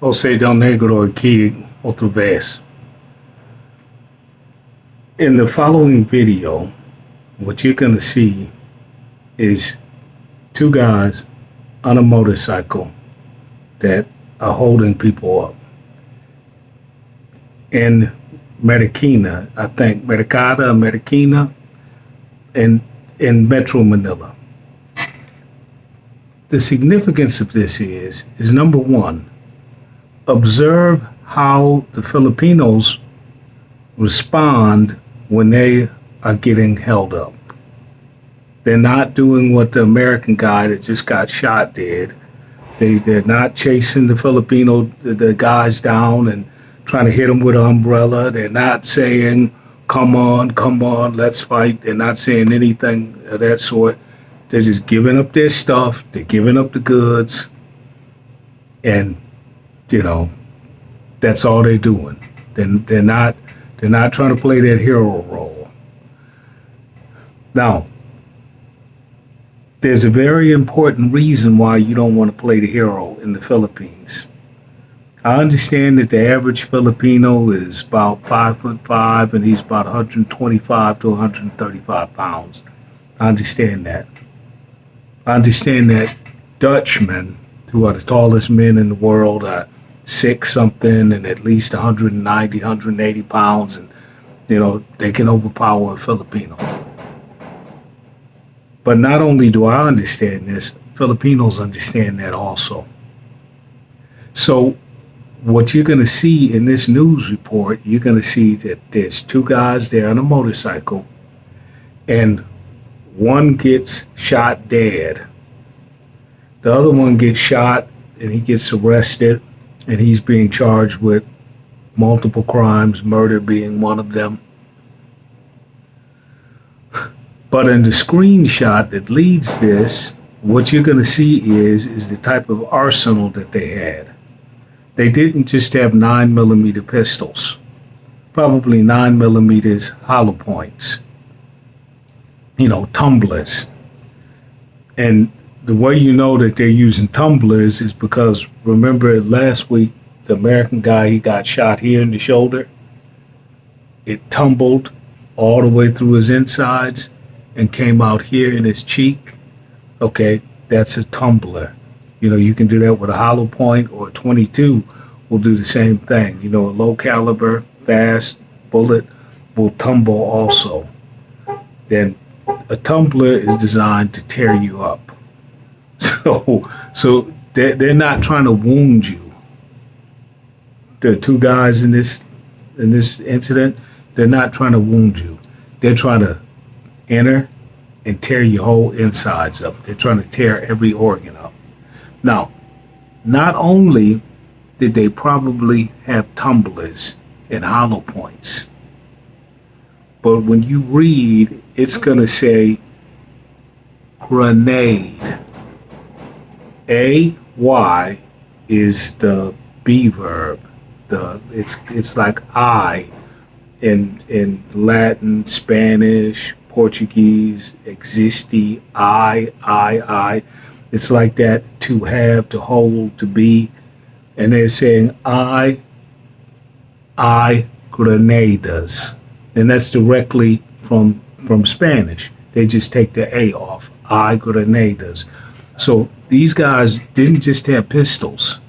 José Del Negro aquí otra vez. In the following video, what you're going to see is two guys on a motorcycle that are holding people up. In Marikina, I think, Marikina, in Metro Manila. The significance of this is number one, observe how the Filipinos respond when they are getting held up. They're not doing what the American guy that just got shot did. They're not chasing the guys down and trying to hit them with an umbrella. They're not saying, come on, let's fight. They're not saying anything of that sort. They're just giving up their stuff. They're giving up the goods. And, that's all they're doing. They're not trying to play that hero role. Now, there's a very important reason why you don't want to play the hero in the Philippines. I understand that the average Filipino is about 5'5" and he's about 125 to 135 pounds. I understand that. I understand that Dutchmen, who are the tallest men in the world, are 6 something and at least 190, 180 pounds, and they can overpower a Filipino. But not only do I understand this, Filipinos understand that also. So what you're going to see in this news report, you're going to see that there's two guys there on a motorcycle, and one gets shot dead. The other one gets shot and he gets arrested, and he's being charged with multiple crimes, murder being one of them. But in the screenshot that leads this, what you're going to see is the type of arsenal that they had. They didn't just have 9mm pistols, probably 9mm hollow points, tumblers. And the way you know that they're using tumblers is because, remember last week, the American guy, he got shot here in the shoulder. It tumbled all the way through his insides and came out here in his cheek. Okay, that's a tumbler. You can do that with a hollow point, or a 22 will do the same thing. A low caliber, fast bullet will tumble also. Then a tumbler is designed to tear you up. So they're not trying to wound you. The two guys in this incident, they're not trying to wound you. They're trying to enter and tear your whole insides up. They're trying to tear every organ up. Now, not only did they probably have tumblers and hollow points, but when you read, it's going to say grenade. A-Y is the B verb. It's like I in Latin, Spanish, Portuguese, existi, I. It's like that, to have, to hold, to be. And they're saying I granadas. And that's directly from Spanish. They just take the A off. I granadas. So these guys didn't just have pistols.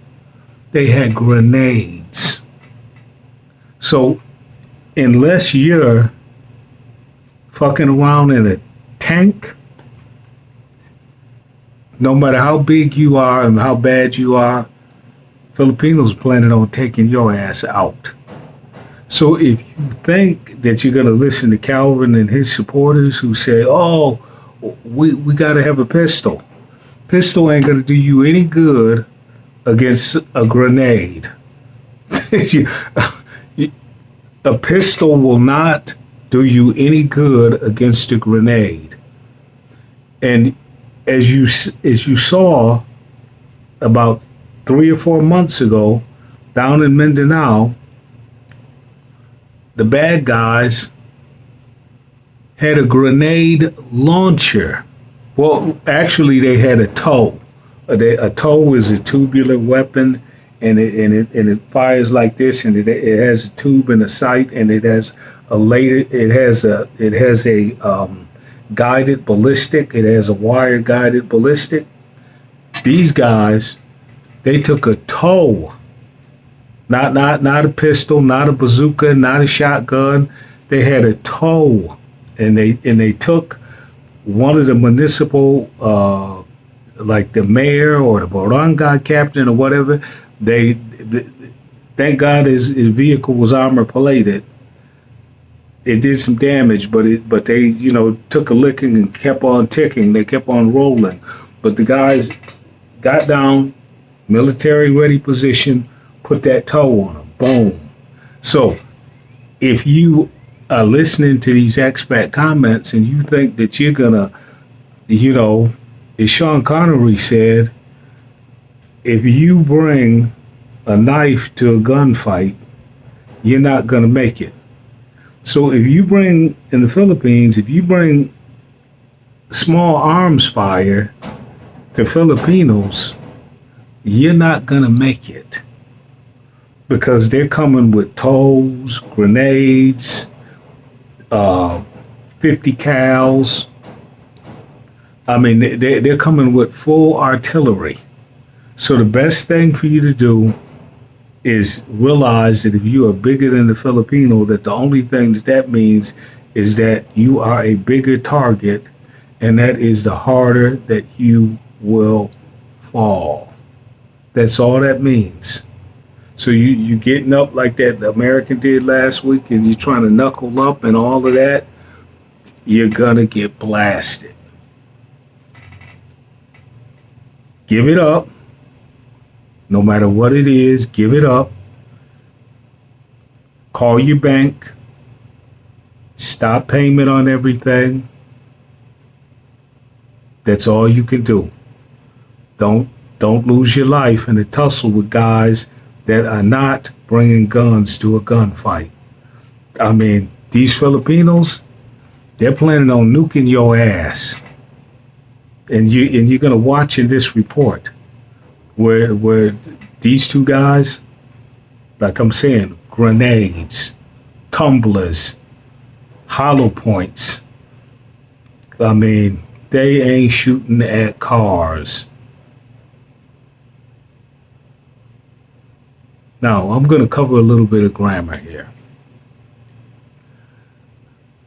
They had grenades. So unless you're fucking around in a tank, no matter how big you are and how bad you are, Filipinos planning on taking your ass out. So if you think that you're going to listen to Calvin and his supporters who say, oh, we got to have a pistol. Pistol ain't going to do you any good against a grenade. A pistol will not do you any good against a grenade. And as you saw about 3 or 4 months ago down in Mindanao, the bad guys had a grenade launcher. Well, actually, they had a TOW. A TOW is a tubular weapon, and it fires like this, and it has a tube and a sight, and it has a later it has a guided ballistic. It has a wire guided ballistic. These guys, they took a TWO, not a pistol, not a bazooka, not a shotgun. They had a TWO, and they took one of the municipal, like the mayor or the barangay captain or whatever. They thank God his vehicle was armor plated. It did some damage, but they took a licking and kept on ticking. They kept on rolling, but the guys got down, military ready position, put that TWO on them. Boom. So if you are listening to these expat comments and you think that you're gonna, as Sean Connery said, if you bring a knife to a gunfight, you're not gonna make it. So if you bring, in the Philippines, if you bring small arms fire to Filipinos, you're not gonna make it, because they're coming with TWOs, grenades, 50 cals. I mean, they're coming with full artillery. So the best thing for you to do is realize that if you are bigger than the Filipino, that the only thing that means is that you are a bigger target, and that is the harder that you will fall. That's all that means. So you getting up like that the American did last week, and you're trying to knuckle up and all of that, you're gonna get blasted. Give it up. No matter what it is, give it up. Call your bank. Stop payment on everything. That's all you can do. Don't lose your life in a tussle with guys that are not bringing guns to a gunfight. I mean, these Filipinos, they're planning on nuking your ass. And you're gonna watch in this report where these two guys, like I'm saying, grenades, tumblers, hollow points. I mean, they ain't shooting at cars. Now, I'm going to cover a little bit of grammar here.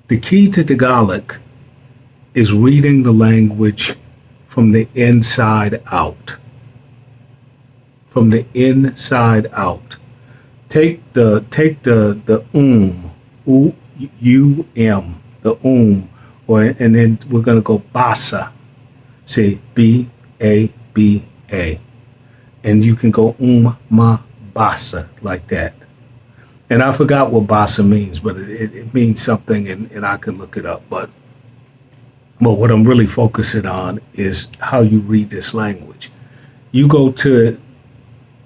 The key to Tagalog is reading the language from the inside out. From the inside out. Take the the and then we're going to go basa. Say B-A-B-A. And you can go ma basa, like that. And I forgot what basa means, but it means something, and I can look it up. But what I'm really focusing on is how you read this language. You go to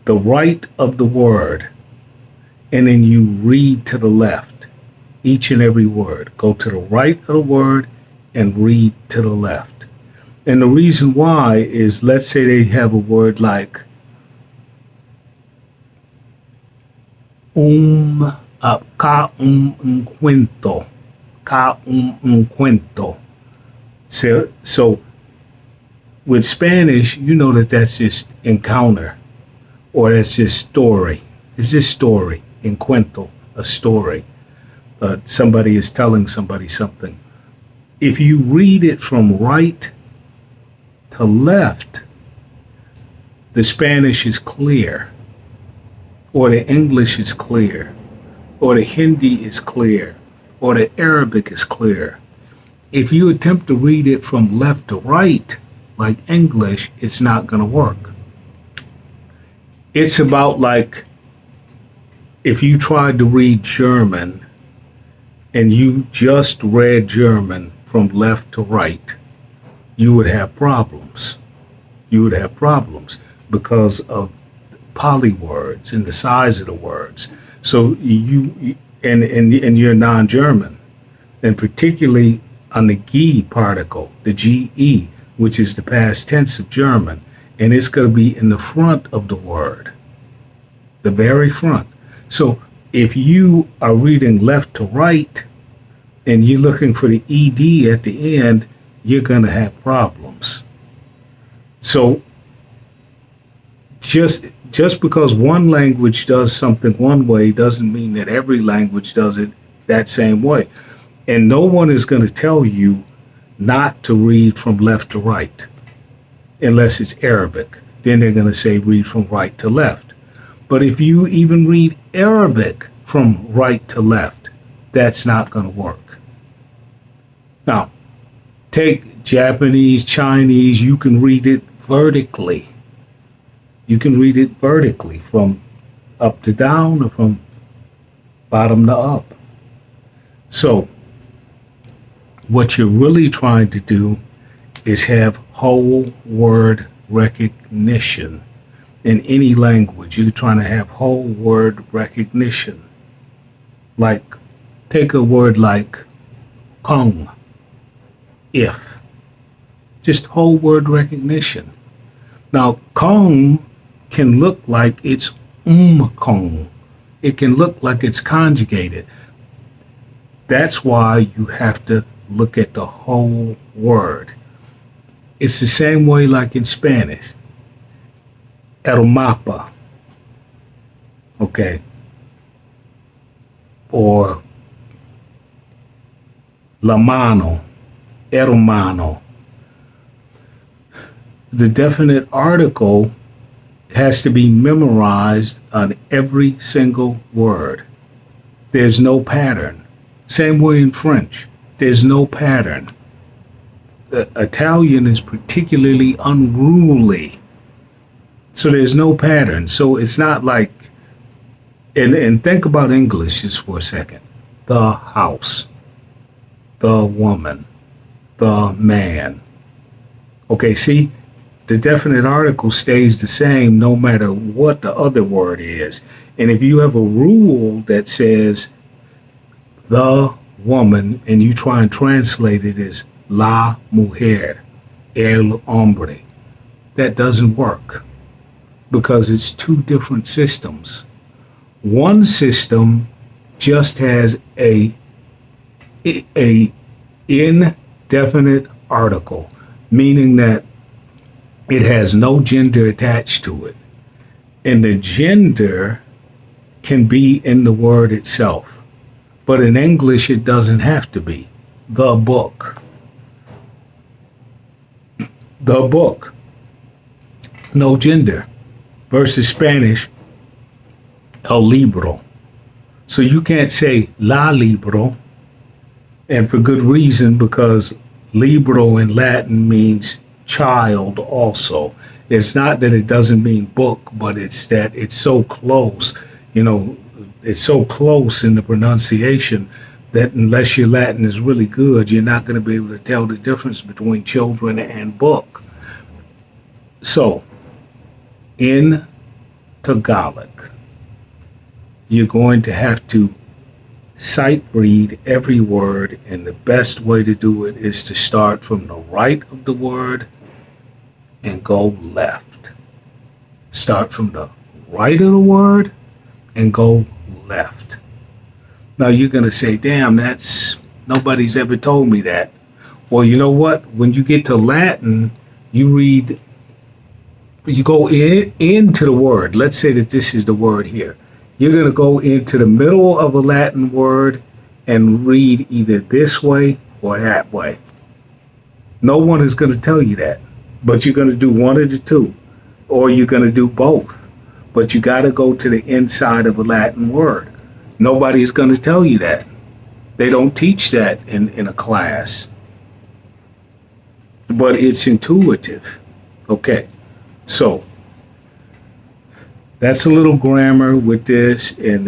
the right of the word, and then you read to the left, each and every word. Go to the right of the word and read to the left. And the reason why is, let's say they have a word like cuento. So with Spanish, you know that's just encounter, or that's just story. It's just story. Encuentro, a story. Somebody is telling somebody something. If you read it from right to left, the Spanish is clear, or the English is clear, or the Hindi is clear, or the Arabic is clear. If you attempt to read it from left to right, like English, it's not going to work. It's about like if you tried to read German and you just read German from left to right, you would have problems. You would have problems because of polywords and the size of the words. So and you're non-German, and particularly on the G particle, the GE, which is the past tense of German, and it's going to be in the front of the word. the very front. So if you are reading left to right and you're looking for the ed at the end, you're going to have problems. So just because one language does something one way doesn't mean that every language does it that same way. And no one is going to tell you not to read from left to right unless it's Arabic. Then they're going to say read from right to left. But if you even read Arabic from right to left, that's not going to work. Now, take Japanese, Chinese, you can read it vertically. You can read it vertically from up to down or from bottom to up. So, what you're really trying to do is have whole word recognition. In any language, you're trying to have whole word recognition. Like, take a word like kong, if. Just whole word recognition. Now, kong can look like it's kong. It can look like it's conjugated. That's why you have to look at the whole word. It's the same way like in Spanish. El mapa. Okay. Or la mano. Hermano. The definite article has to be memorized on every single word. There's no pattern. Same way in French. There's no pattern. Italian is particularly unruly. So there's no pattern. So it's not like, and think about English just for a second. The house, the woman, the man. Okay, see, the definite article stays the same no matter what the other word is. And if you have a rule that says the woman and you try and translate it as la mujer, el hombre, that doesn't work because it's two different systems. One system just has a indefinite article, meaning that it has no gender attached to it. And the gender can be in the word itself. But in English, it doesn't have to be. The book. The book. No gender. Versus Spanish, el libro. So you can't say la libro, and for good reason, because libro in Latin means child also. It's not that it doesn't mean book, but it's that it's so close, it's so close in the pronunciation that unless your Latin is really good, you're not going to be able to tell the difference between children and book. So, in Tagalog, you're going to have to sight read every word, and the best way to do it is to start from the right of the word and go left. Start from the right of the word and go left. Now you're going to say, damn, nobody's ever told me that. Well, you know what? When you get to Latin, you go into the word. Let's say that this is the word here. You're going to go into the middle of a Latin word and read either this way or that way. No one is going to tell you that, but you're going to do one of the two, or you're going to do both. But you got to go to the inside of a Latin word. Nobody's going to tell you that. They don't teach that in a class. But it's intuitive. Okay, so that's a little grammar with this, and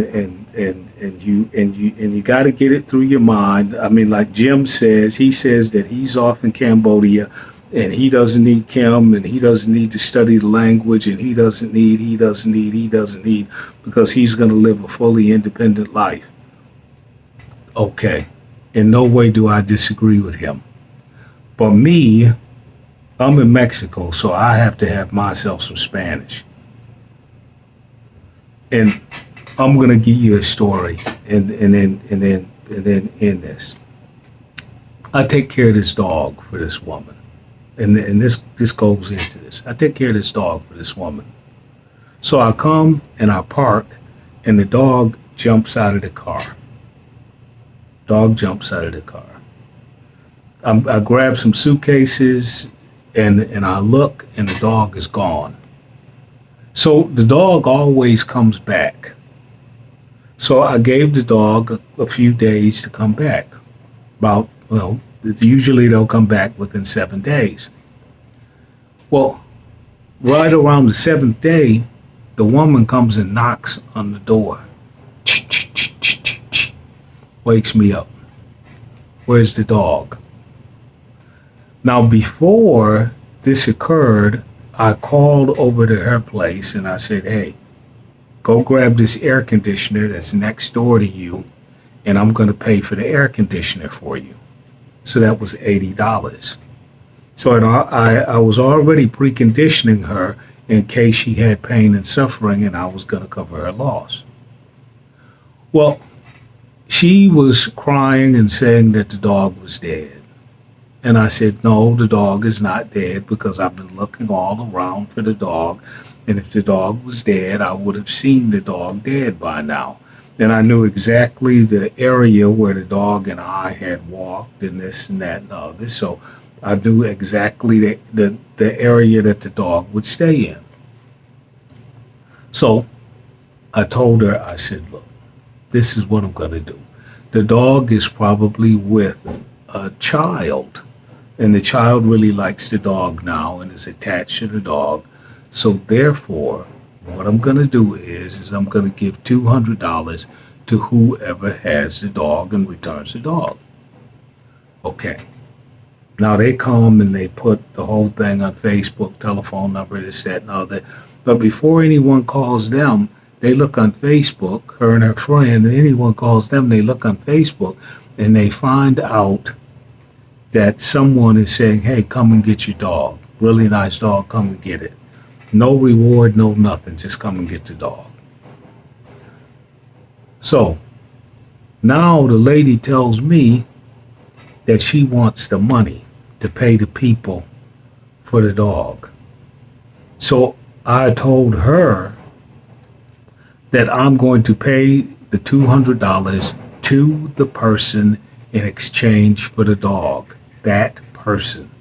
you got to get it through your mind. I mean, like Jim says, he says that he's off in Cambodia, and he doesn't need Kim, and he doesn't need to study the language, and he doesn't need, because he's going to live a fully independent life. Okay, in no way do I disagree with him. But me, I'm in Mexico, so I have to have myself some Spanish. And I'm gonna give you a story, and then end this. I take care of this dog for this woman, and this goes into this. I take care of this dog for this woman. So I come and I park, and the dog jumps out of the car. Dog jumps out of the car. I grab some suitcases, and I look, and the dog is gone. So the dog always comes back. So I gave the dog a few days to come back. About, usually they'll come back within 7 days. Well, right around the 7th day, the woman comes and knocks on the door. Wakes me up. Where's the dog? Now, before this occurred, I called over to her place and I said, hey, go grab this air conditioner that's next door to you, and I'm going to pay for the air conditioner for you. So that was $80. So I was already preconditioning her in case she had pain and suffering, and I was going to cover her loss. Well, she was crying and saying that the dog was dead. And I said, no, the dog is not dead, because I've been looking all around for the dog. And if the dog was dead, I would have seen the dog dead by now. And I knew exactly the area where the dog and I had walked, and this and that and all this. So I knew exactly the area that the dog would stay in. So I told her, I said, look, this is what I'm going to do. The dog is probably with a child, and the child really likes the dog now and is attached to the dog. So therefore, what I'm going to do is I'm going to give $200 to whoever has the dog and returns the dog. Okay. Now they come and they put the whole thing on Facebook, telephone number, this, that, and all that. But before anyone calls them, they look on Facebook, her and her friend, and anyone calls them, they look on Facebook, and they find out that someone is saying, hey, come and get your dog. Really nice dog, come and get it. No reward, no nothing, just come and get the dog. So now the lady tells me that she wants the money to pay the people for the dog. So I told her that I'm going to pay the $200 to the person in exchange for the dog. That person.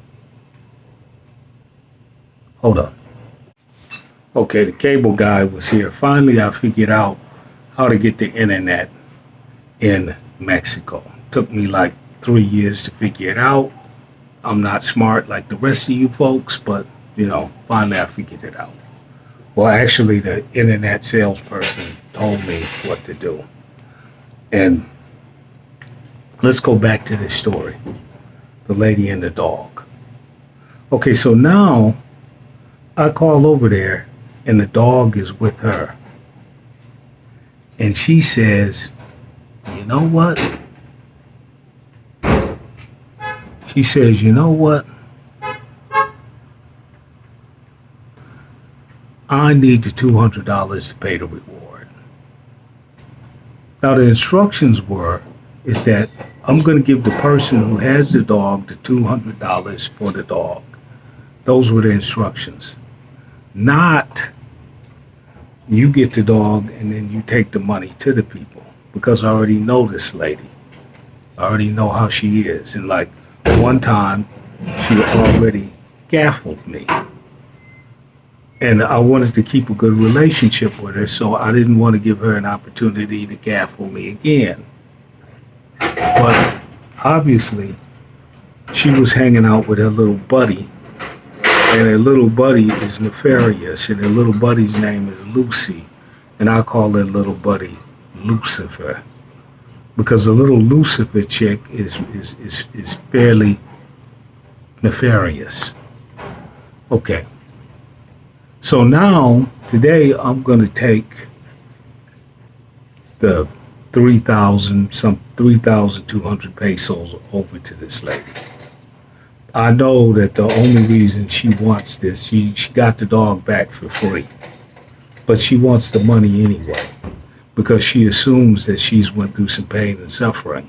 Hold on. Okay, the cable guy was here. Finally, I figured out how to get the internet in Mexico. Took me like 3 years to figure it out. I'm not smart like the rest of you folks, but, finally I figured it out. Well, actually, the internet salesperson told me what to do. And let's go back to this story. The lady and the dog. Okay, so now I call over there, and the dog is with her. And she says, you know what? She says, you know what? I need the $200 to pay the reward. Now the instructions is that I'm going to give the person who has the dog the $200 for the dog. Those were the instructions. Not you get the dog and then you take the money to the people, because I already know this lady. I already know how she is. And like one time she already gaffled me. And I wanted to keep a good relationship with her, so I didn't want to give her an opportunity to gaffle me again. But obviously, she was hanging out with her little buddy, and her little buddy is nefarious, and her little buddy's name is Lucy, and I call her little buddy Lucifer, because the little Lucifer chick is fairly nefarious. Okay. So now, today, I'm going to take the 3,200 pesos over to this lady. I know that the only reason she wants this, she got the dog back for free. but she wants the money anyway because she assumes that she's went through some pain and suffering.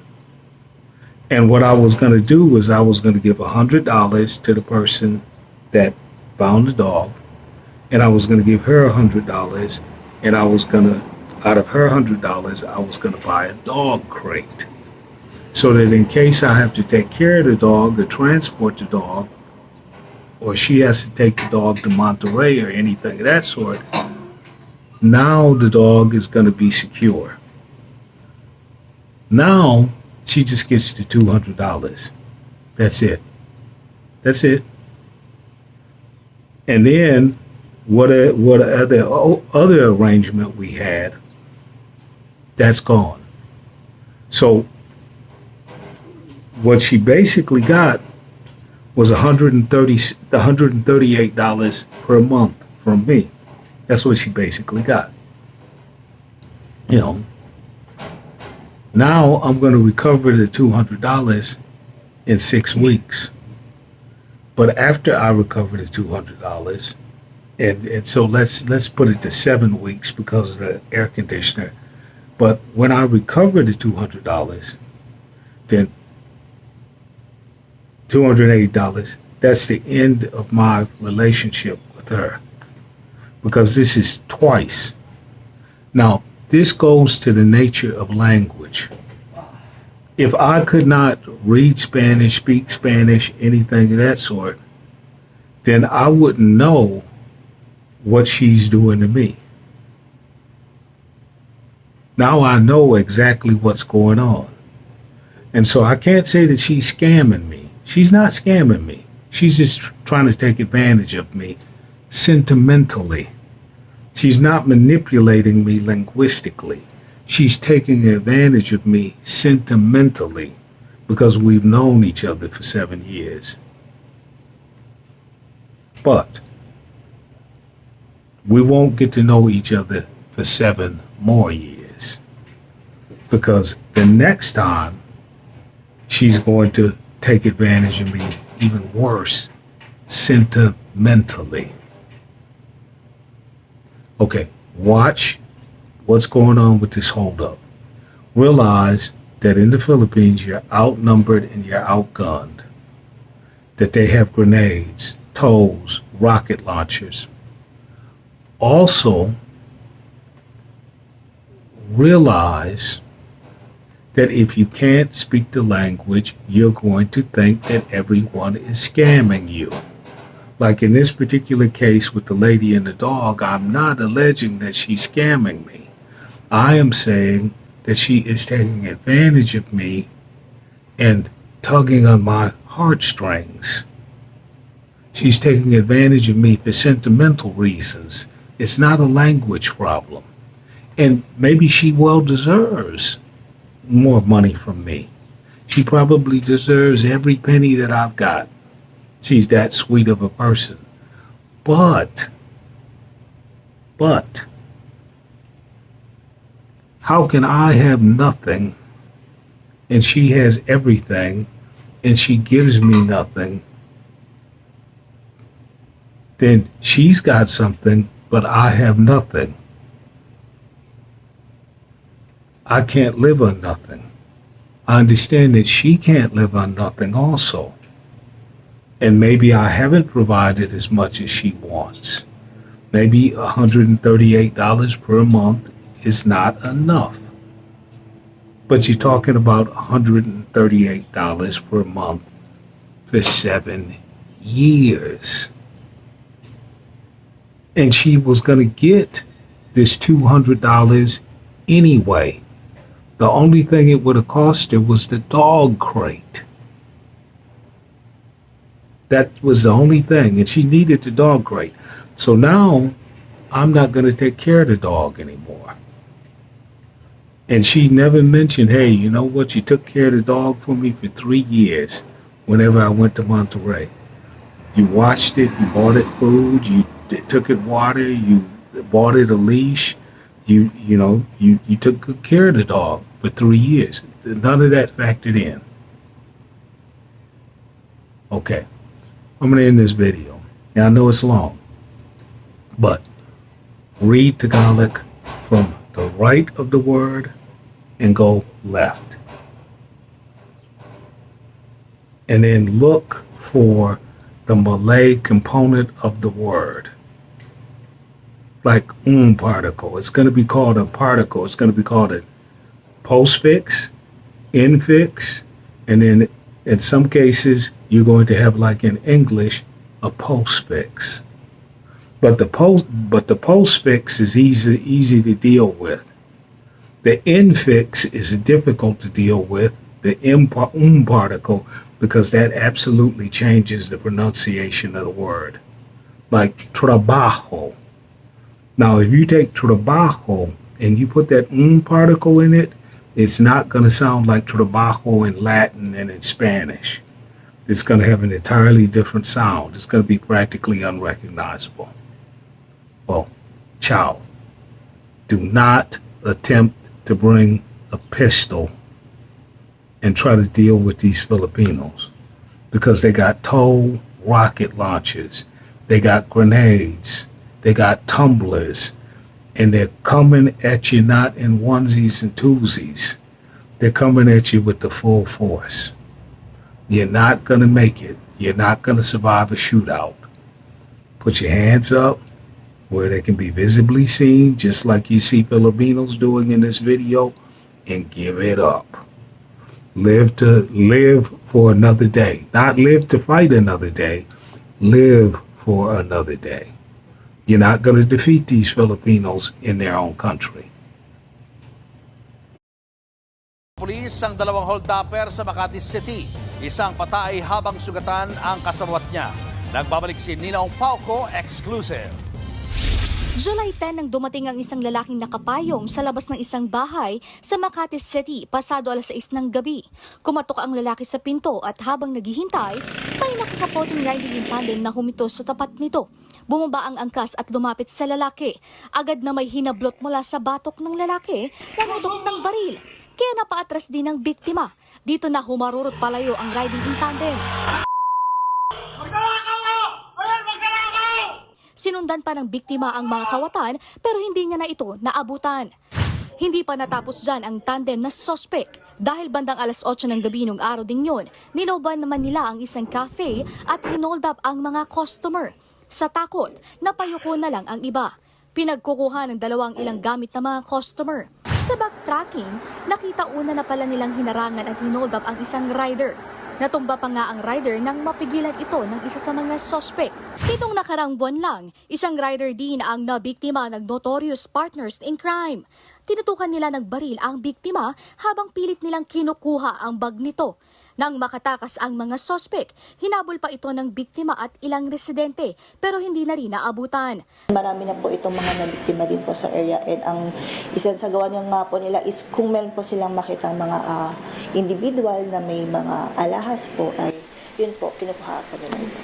And what I was going to do was I was going to give $100 to the person that found the dog, and I was going to give her $100, and I was going to, out of her $100, I was going to buy a dog crate, so that in case I have to take care of the dog or transport the dog, or she has to take the dog to Monterey or anything of that sort, now the dog is going to be secure. Now she just gets the $200. That's it. That's it. And then what other arrangement we had, that's gone. So what she basically got was $138 per month from me. That's what she basically got. You know, now I'm going to recover the $200 in 6 weeks. But after I recover the $200, and so let's put it to 7 weeks because of the air conditioner. But when I recover the $200, then $280, that's the end of my relationship with her, because this is twice. Now, this goes to the nature of language. If I could not read Spanish, speak Spanish, anything of that sort, then I wouldn't know what she's doing to me. Now I know exactly what's going on. And so I can't say that she's scamming me. She's not scamming me. She's just trying to take advantage of me sentimentally. She's not manipulating me linguistically. She's taking advantage of me sentimentally because we've known each other for 7 years. But we won't get to know each other for 7 more years, because the next time she's going to take advantage of me even worse, sentimentally. Okay, watch what's going on with this holdup. Realize that in the Philippines, you're outnumbered and you're outgunned. That they have grenades, tows, rocket launchers. Also, realize that if you can't speak the language, you're going to think that everyone is scamming you. Like in this particular case with the lady and the dog, I'm not alleging that she's scamming me. I am saying that she is taking advantage of me and tugging on my heartstrings. She's taking advantage of me for sentimental reasons. It's not a language problem. And maybe she well deserves more money from me. She probably deserves every penny that I've got. She's that sweet of a person. But, how can I have nothing and she has everything and she gives me nothing? Then she's got something, but I have nothing. I can't live on nothing. I understand that she can't live on nothing also. And maybe I haven't provided as much as she wants. Maybe $138 per month is not enough. But you're talking about $138 per month for 7 years. And she was going to get this $200 anyway. The only thing it would have cost her was the dog crate. That was the only thing, and she needed the dog crate. So now I'm not going to take care of the dog anymore. And she never mentioned, hey, you know what? You took care of the dog for me for 3 years whenever I went to Monterey. You watched it, you bought it food, you took it water, you bought it a leash, you took good care of the dog for 3 years. None of that factored in. Okay, I'm going to end this video. Now I know it's long, but read Tagalog from the right of the word and go left. And then look for the Malay component of the word. Like particle. It's going to be called a particle. It's going to be called a postfix, infix, and then in some cases you're going to have, like in English, a postfix. But the postfix is easy to deal with. The infix is difficult to deal with. The particle, because that absolutely changes the pronunciation of the word. Like trabajo. Now, if you take trabajo and you put that particle in it, it's not going to sound like trabajo in Latin and in Spanish. It's going to have an entirely different sound. It's going to be practically unrecognizable. Well, ciao. Do not attempt to bring a pistol and try to deal with these Filipinos, because they got tow rocket launchers, they got grenades, they got tumblers, and they're coming at you not in onesies and twosies. They're coming at you with the full force. You're not going to make it. You're not going to survive a shootout. Put your hands up where they can be visibly seen, just like you see Filipinos doing in this video, and give it up. Live for another day. Not live to fight another day. Live for another day. You're not going to defeat these Filipinos in their own country. Pulis ang dalawang hold-upper sa Makati City. Isang patay habang sugatan ang kasabwat niya. Nagbabalik si Ninaong Pauco, exclusive. July 10 nang dumating ang isang lalaking nakapayong sa labas ng isang bahay sa Makati City pasado alas 6 ng gabi. Kumatok ang lalaki sa pinto at habang naghihintay, may nakakapoting riding in tandem na humito sa tapat nito. Bumaba ang angkas at lumapit sa lalaki. Agad na may hinablot mula sa batok ng lalaki na nudok ng baril. Kaya napaatras din ang biktima. Dito na humarurot palayo ang riding in tandem. Sinundan pa ng biktima ang mga kawatan pero hindi niya na ito naabutan. Hindi pa natapos dyan ang tandem na suspect. Dahil bandang alas 8 ng gabi nung araw ding yun, niloban naman nila ang isang cafe at hinold up ang mga customer. Sa takot, napayuko na lang ang iba. Pinagkukuha ng dalawang ilang gamit na mga customer. Sa backtracking, nakita una na pala nilang hinarangan at hinold up ang isang rider. Natumba pa nga ang rider nang mapigilan ito ng isa sa mga suspect. Itong nakarang buwan lang, isang rider din ang nabiktima ng notorious partners in crime. Tinutukan nila ng baril ang biktima habang pilit nilang kinukuha ang bag nito. Nang makatakas ang mga suspect, hinabol pa ito ng biktima at ilang residente pero hindi na rin naabutan. Marami na po itong mga nabiktima din po sa area, and ang isa sa gawa niya nga po nila is kung meron po silang makita mga individual na may mga alahas po, ay yun po, kinukuha po nila ito.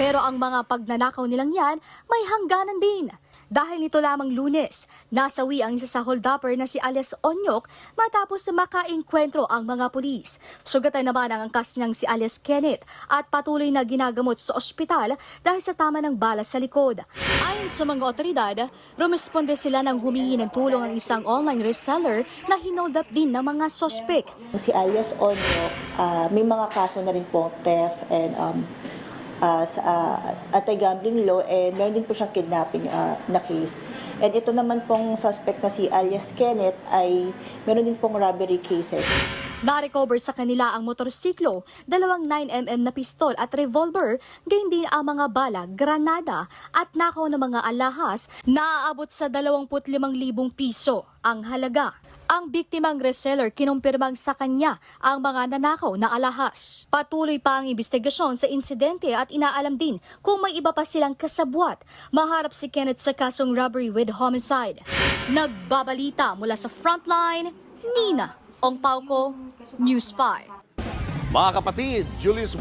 Pero ang mga pagnanakaw nilang yan may hangganan din. Dahil nito lamang Lunes, nasawi ang isa sa hold-upper na si alias Onyok matapos makainkwentro ang mga pulis. Sugatan naman ang angkas niyang si alias Kenneth at patuloy na ginagamot sa ospital dahil sa tama ng bala sa likod. Ayon sa mga otoridad, rumesponde sila nang humingi ng tulong ang isang online reseller na hinold up din ng mga sospek. Si alias Onyok, may mga kaso na rin po theft and anti-gambling law, and meron din po siyang kidnapping na case. And ito naman pong suspect na si alias Kenneth ay meron din pong robbery cases. Na-recover sa kanila ang motorsiklo, 2 9mm na pistol at revolver, gayon din ang mga bala, granada at nakaw ng mga alahas na aabot sa 25,000 piso ang halaga. Ang biktimang reseller kinumpirmang sa kanya ang mga nanakaw na alahas. Patuloy pa ang investigasyon sa insidente at inaalam din kung may iba pa silang kasabwat. Maharap si Kenneth sa kasong robbery with homicide. Nagbabalita mula sa Frontline, Nina Ong Pauco, News 5. Mga kapatid, Julius